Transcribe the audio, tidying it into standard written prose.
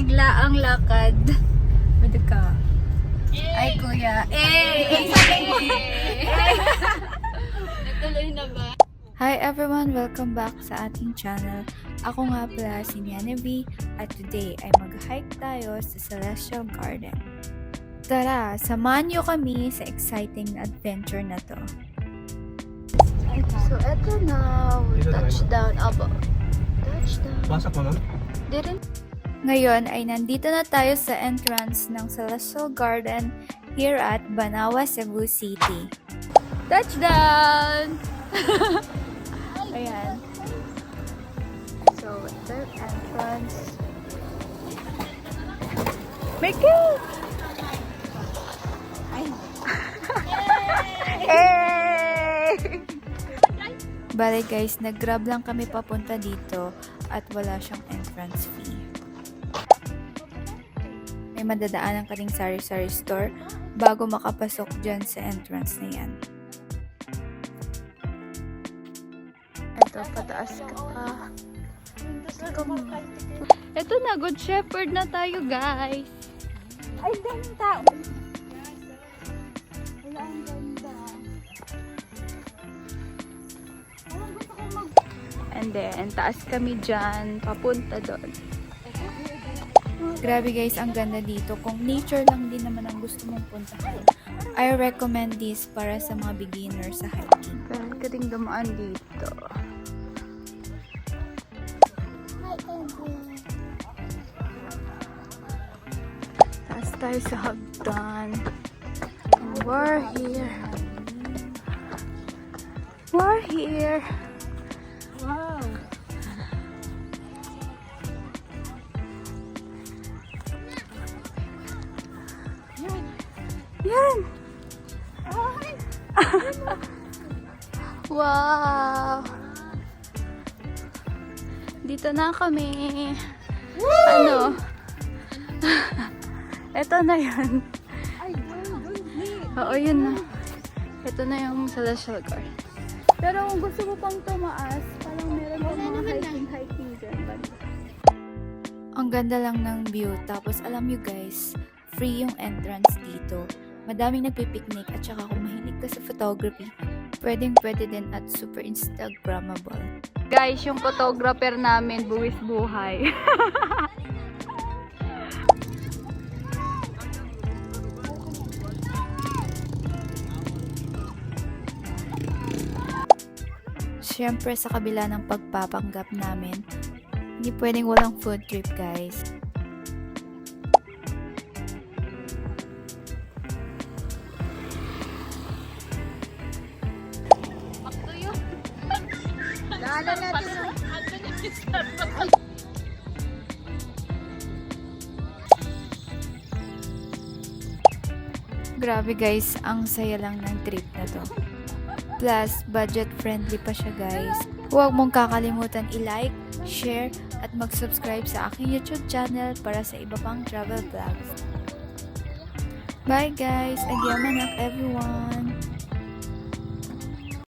bigla ang lakad. Pwede ka. Ay, kuya. Natuloy na ba? Hi everyone! Welcome back sa ating channel. Ako nga pala si Nianevi at today ay mag-hike tayo sa Celestial Garden. Tara, samahan niyo kami sa exciting adventure na to. So, eto na. Touchdown. Aba. Touchdown. Basak mo nun? Didn't. Ngayon ay nandito na tayo sa entrance ng Celestial Garden here at Banawa, Cebu City. Touchdown! Ayan. So, ito yung entrance. Make it! Hey! Bale guys, nag-grab lang kami papunta dito at wala siyang entrance fee. May madadaanan ka ding sari-sari store bago makapasok dyan sa entrance na yan. Ito, pataas ka pa. Ito na, Good Shepherd na tayo guys. Ay, daming tao. Wala, ang ganda. And then, taas kami dyan, papunta doon. Grabe guys, ang ganda dito. Kung nature lang din naman ang gusto mong puntahan, I recommend this para sa mga beginners sa hiking. Kaya ka ding dumaan dito. Taas tayo sa hagdan. We're here. We're here. Wow. Yan. Wow. Dito na kami. Ano? Ito na yun. Oo, yun na. Ito na yung Celestial Garden. Pero kung gusto mo pang tumaas, parang meron pang mga hiking dyan. Ang ganda lang ng view. Tapos alam nyo guys, free yung entrance dito. Madaming nagpipiknik at saka kung mahilig ka sa photography, pwede din at super Instagrammable. Guys, yung photographer namin, buwis buhay. Siyempre sa kabila ng pagpapanggap namin, hindi pwedeng walang food trip guys. Daanan natin. Grabe guys, ang saya lang ng trip na to. Plus, budget friendly pa siya guys. Huwag mong kakalimutan i-like, share, at mag-subscribe sa aking YouTube channel para sa iba pang travel vlogs. Bye guys! Agyaman everyone!